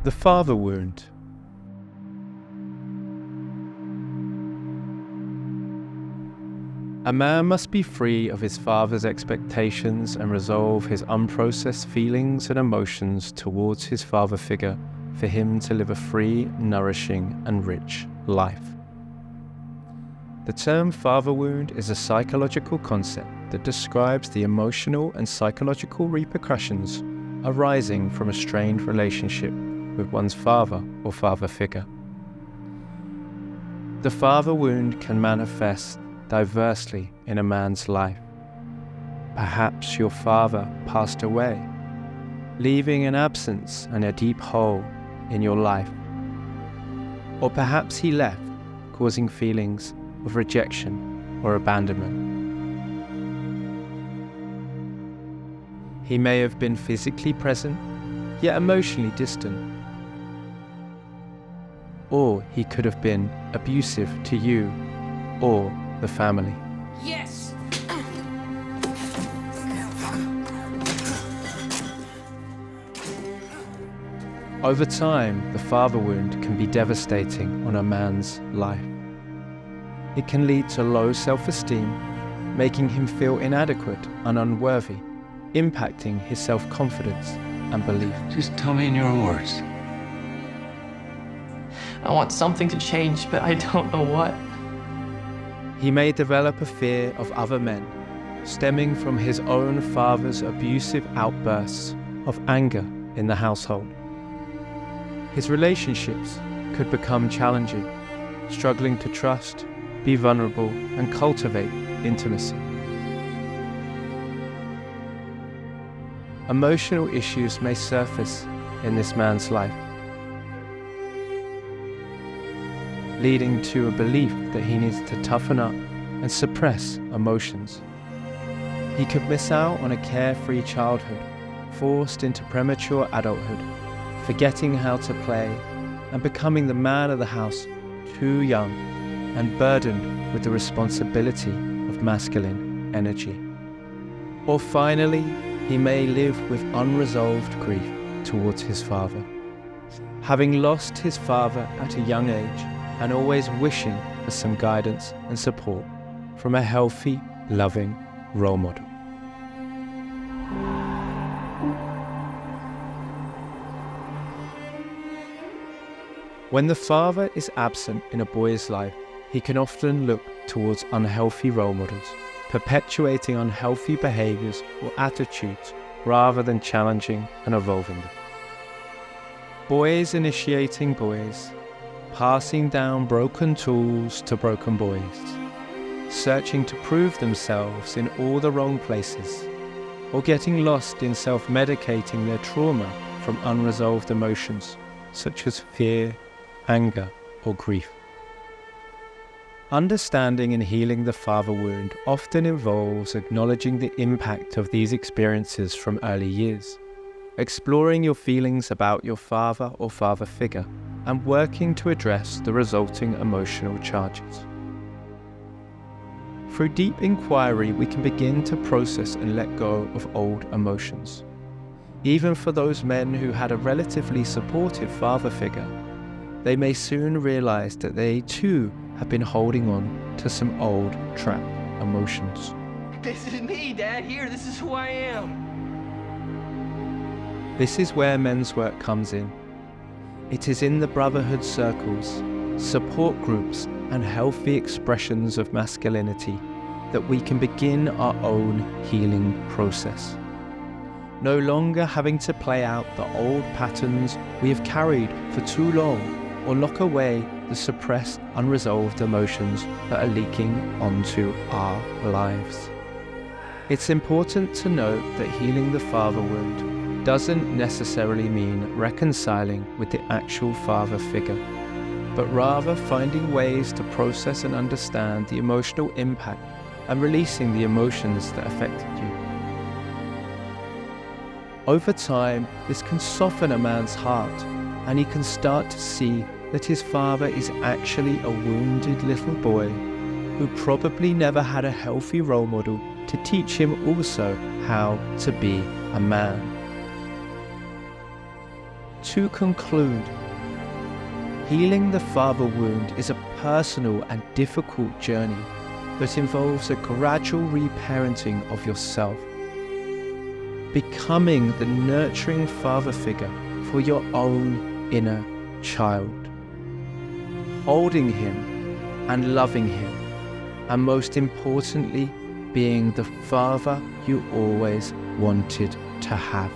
The father wound. A man must be free of his father's expectations and resolve his unprocessed feelings and emotions towards his father figure for him to live a free, nourishing, and rich life. The term father wound is a psychological concept that describes the emotional and psychological repercussions arising from a strained relationship with one's father or father figure. The father wound can manifest diversely in a man's life. Perhaps your father passed away, leaving an absence and a deep hole in your life. Or perhaps he left, causing feelings of rejection or abandonment. He may have been physically present, yet emotionally distant. Or he could have been abusive to you or the family. Yes! Over time, the father wound can be devastating on a man's life. It can lead to low self-esteem, making him feel inadequate and unworthy, impacting his self-confidence and belief. Just tell me in your own words. I want something to change, but I don't know what. He may develop a fear of other men, stemming from his own father's abusive outbursts of anger in the household. His relationships could become challenging, struggling to trust, be vulnerable, and cultivate intimacy. Emotional issues may surface in this man's life, leading to a belief that he needs to toughen up and suppress emotions. He could miss out on a carefree childhood, forced into premature adulthood, forgetting how to play and becoming the man of the house too young and burdened with the responsibility of masculine energy. Or finally, he may live with unresolved grief towards his father, having lost his father at a young age and always wishing for some guidance and support from a healthy, loving role model. When the father is absent in a boy's life, he can often look towards unhealthy role models, perpetuating unhealthy behaviors or attitudes rather than challenging and evolving them. Boys initiating boys, passing down broken tools to broken boys, searching to prove themselves in all the wrong places, or getting lost in self-medicating their trauma from unresolved emotions such as fear, anger, or grief. Understanding and healing the father wound often involves acknowledging the impact of these experiences from early years, exploring your feelings about your father or father figure, and working to address the resulting emotional charges. Through deep inquiry, we can begin to process and let go of old emotions. Even for those men who had a relatively supportive father figure, they may soon realize that they too have been holding on to some old trapped emotions. This is me, Dad. Here, this is who I am. This is where men's work comes in. It is in the brotherhood circles, support groups, and healthy expressions of masculinity that we can begin our own healing process. No longer having to play out the old patterns we have carried for too long, or lock away the suppressed, unresolved emotions that are leaking onto our lives. It's important to note that healing the father wound doesn't necessarily mean reconciling with the actual father figure, but rather finding ways to process and understand the emotional impact and releasing the emotions that affected you. Over time, this can soften a man's heart, and he can start to see that his father is actually a wounded little boy who probably never had a healthy role model to teach him also how to be a man. To conclude, healing the father wound is a personal and difficult journey that involves a gradual reparenting of yourself, becoming the nurturing father figure for your own inner child, holding him and loving him, and most importantly, being the father you always wanted to have.